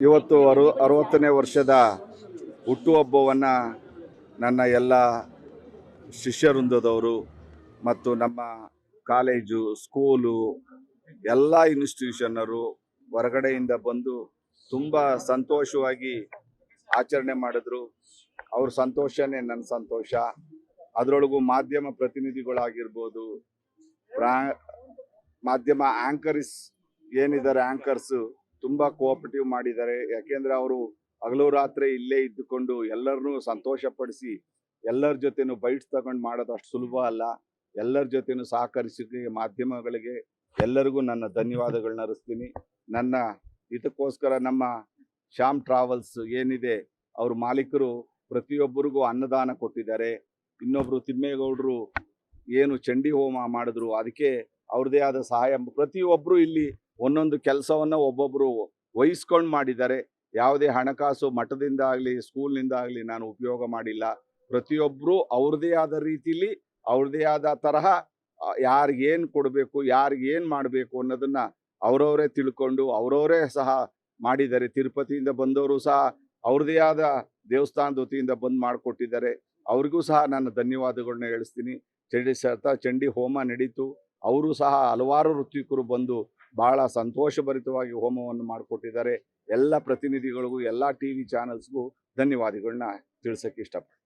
ಇವತ್ತು 60ನೇ ವರ್ಷದ ಹುಟ್ಟುಹಬ್ಬವನ್ನು ನನ್ನ ಎಲ್ಲ ಶಿಷ್ಯವೃಂದದವರು ಮತ್ತು ನಮ್ಮ ಕಾಲೇಜು ಸ್ಕೂಲು ಎಲ್ಲ ಇನ್ಸ್ಟಿಟ್ಯೂಷನ್ನರು ಹೊರಗಡೆಯಿಂದ ಬಂದು ತುಂಬ ಸಂತೋಷವಾಗಿ ಆಚರಣೆ ಮಾಡಿದ್ರು. ಅವ್ರ ಸಂತೋಷನೇ ನನ್ನ ಸಂತೋಷ. ಅದರೊಳಗೂ ಮಾಧ್ಯಮ ಪ್ರತಿನಿಧಿಗಳಾಗಿರ್ಬೋದು, ಮಾಧ್ಯಮ ಆ್ಯಂಕರ್ಸ್ ಏನಿದ್ದಾರೆ, ಆ್ಯಂಕರ್ಸು ತುಂಬ ಕೋಆಪರೇಟಿವ್ ಮಾಡಿದ್ದಾರೆ. ಯಾಕೆಂದರೆ ಅವರು ಹಗಲು ರಾತ್ರಿ ಇಲ್ಲೇ ಇದ್ದುಕೊಂಡು ಎಲ್ಲರನ್ನೂ ಸಂತೋಷಪಡಿಸಿ ಎಲ್ಲರ ಜೊತೆನೂ ಬೈಟ್ಸ್ ತಗೊಂಡು ಮಾಡೋದು ಅಷ್ಟು ಸುಲಭ ಅಲ್ಲ. ಎಲ್ಲರ ಜೊತೆನೂ ಸಹಕರಿಸಿ ಮಾಧ್ಯಮಗಳಿಗೆ ಎಲ್ಲರಿಗೂ ನನ್ನ ಧನ್ಯವಾದಗಳನ್ನ ಅರ್ಪಿಸ್ತೀನಿ. ನನ್ನ ಇದಕ್ಕೋಸ್ಕರ ನಮ್ಮ ಶ್ಯಾಮ್ ಟ್ರಾವೆಲ್ಸ್ ಏನಿದೆ ಅವ್ರ ಮಾಲೀಕರು ಪ್ರತಿಯೊಬ್ಬರಿಗೂ ಅನ್ನದಾನ ಕೊಟ್ಟಿದ್ದಾರೆ. ಇನ್ನೊಬ್ಬರು ತಿಮ್ಮೇಗೌಡರು ಏನು ಚಂಡಿ ಹೋಮ ಮಾಡಿದ್ರು, ಅದಕ್ಕೆ ಅವ್ರದ್ದೇ ಆದ ಸಹಾಯ ಪ್ರತಿಯೊಬ್ಬರು ಇಲ್ಲಿ ಒಂದೊಂದು ಕೆಲಸವನ್ನು ಒಬ್ಬೊಬ್ಬರು ವಹಿಸ್ಕೊಂಡು ಮಾಡಿದ್ದಾರೆ. ಯಾವುದೇ ಹಣಕಾಸು ಮಠದಿಂದ ಆಗಲಿ ಸ್ಕೂಲ್ನಿಂದ ಆಗಲಿ ನಾನು ಉಪಯೋಗ ಮಾಡಿಲ್ಲ. ಪ್ರತಿಯೊಬ್ಬರು ಅವ್ರದ್ದೇ ಆದ ರೀತಿಲಿ ಅವ್ರದ್ದೇ ಆದ ತರಹ ಯಾರಿಗೇನು ಕೊಡಬೇಕು, ಯಾರಿಗೇನು ಮಾಡಬೇಕು ಅನ್ನೋದನ್ನು ಅವರವರೇ ತಿಳ್ಕೊಂಡು ಅವರವರೇ ಸಹ ಮಾಡಿದ್ದಾರೆ. ತಿರುಪತಿಯಿಂದ ಬಂದವರು ಸಹ ಅವ್ರದ್ದೇ ಆದ ದೇವಸ್ಥಾನದ ವತಿಯಿಂದ ಬಂದು ಮಾಡಿಕೊಟ್ಟಿದ್ದಾರೆ. ಅವ್ರಿಗೂ ಸಹ ನಾನು ಧನ್ಯವಾದಗಳನ್ನ ಹೇಳಿಸ್ತೀನಿ. ಚಂಡಿ ಹೋಮ ನಡೀತು. ಅವರು ಸಹ ಹಲವಾರು ಋತ್ವಿಕರು ಬಂದು ಬಹಳ ಸಂತೋಷಭರಿತವಾಗಿ ಹೋಮವನ್ನು ಮಾಡಿಕೊಟ್ಟಿದ್ದಾರೆ. ಎಲ್ಲ ಪ್ರತಿನಿಧಿಗಳಿಗೂ ಎಲ್ಲ TV ಚಾನಲ್ಸ್ಗೂ ಧನ್ಯವಾದಗಳನ್ನ ತಿಳಿಸೋಕ್ಕೆ ಇಷ್ಟಪಡ್ತೀನಿ.